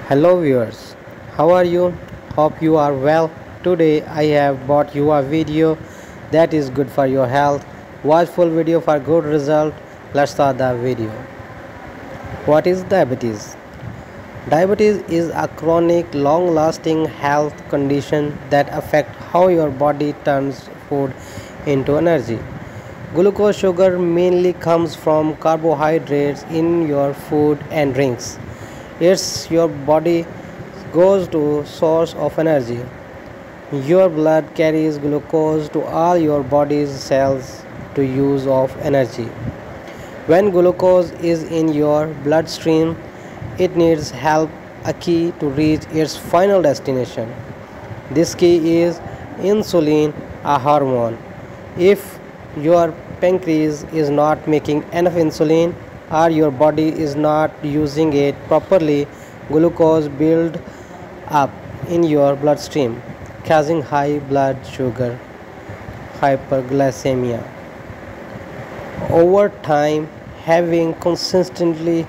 Hello viewers, how are you? Hope you are well. Today I have brought you a video that is good for your health. Watch full video for good result. Let's start the video. What is diabetes? Diabetes is a chronic, long-lasting health condition that affects how your body turns food into energy. Glucose sugar mainly comes from carbohydrates in your food and drinks. It's your body goes to source of energy. Your blood carries glucose to all your body's cells to use of energy. When glucose is in your bloodstream, it needs help a key to reach its final destination. This key is insulin, a hormone. If your pancreas is not making enough insulin or your body is not using it properly, glucose builds up in your bloodstream, causing high blood sugar, hyperglycemia. Over time, having consistently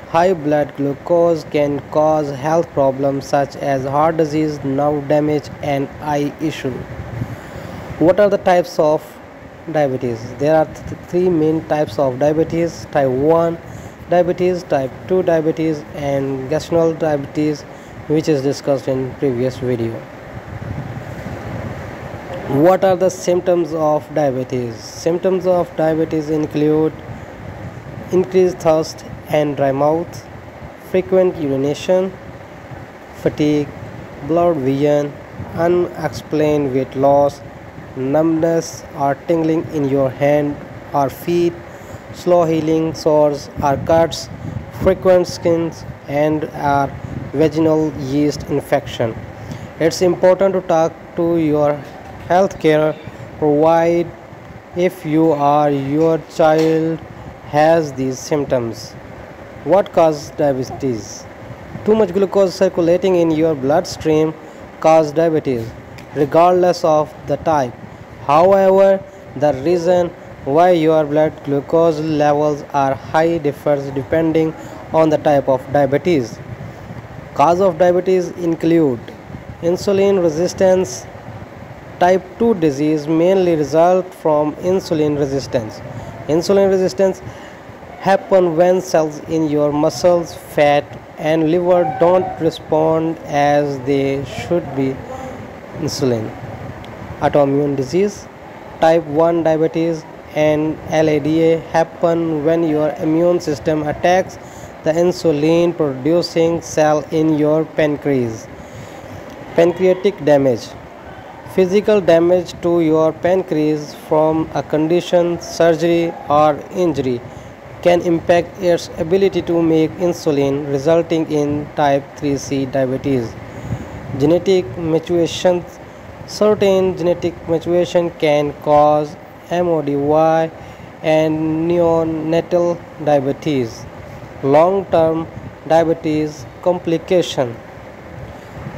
high blood glucose can cause health problems such as heart disease, nerve damage, and eye issues. What are the types of diabetes? There are three main types of diabetes: type 1 diabetes, type 2 diabetes, and gestational diabetes, which is discussed in previous video. What are the symptoms of diabetes? Symptoms of diabetes include increased thirst and dry mouth, frequent urination, fatigue, blurred vision, unexplained weight loss, numbness or tingling in your hand or feet, slow healing sores or cuts, frequent skin and or vaginal yeast infection. It's important to talk to your healthcare provider if you or your child has these symptoms. What causes diabetes? Too much glucose circulating in your bloodstream causes diabetes, regardless of the type. However, the reason why your blood glucose levels are high differs depending on the type of diabetes. Cause of diabetes include insulin resistance. Type 2 disease mainly result from insulin resistance. Insulin resistance happens when cells in your muscles, fat, and liver don't respond as they should be insulin. Autoimmune disease. Type 1 diabetes and LADA happen when your immune system attacks the insulin producing cell in your pancreas. Pancreatic damage. Physical damage to your pancreas from a condition, surgery, or injury can impact its ability to make insulin, resulting in type 3C diabetes. Genetic mutations. Certain genetic mutation can cause MODY and neonatal diabetes. Long-term diabetes complication.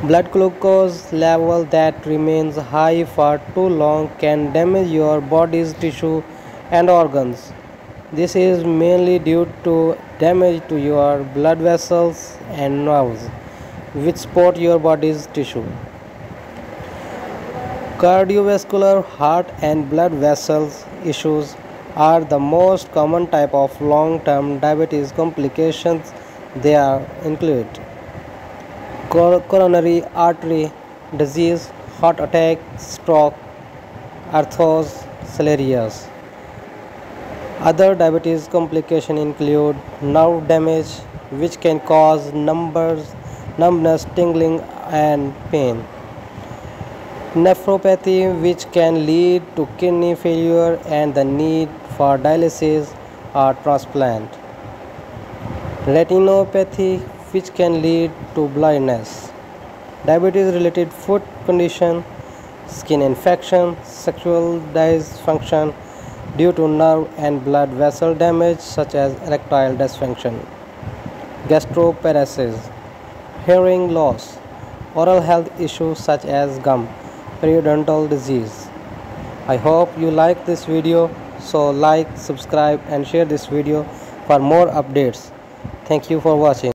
Blood glucose level that remains high for too long can damage your body's tissue and organs. This is mainly due to damage to your blood vessels and nerves, which support your body's tissue. Cardiovascular, heart and blood vessels issues are the most common type of long-term diabetes complications. They are include coronary artery disease, heart attack, stroke, atherosclerosis. Other diabetes complications include nerve damage, which can cause numbness, tingling, and pain. Nephropathy, which can lead to kidney failure and the need for dialysis or transplant. Retinopathy, which can lead to blindness. Diabetes-related foot condition, skin infection, sexual dysfunction due to nerve and blood vessel damage such as erectile dysfunction. Gastroparesis, hearing loss, oral health issues such as gum, periodontal disease. I hope you like this video, so like, subscribe and share this video for more updates. Thank you for watching.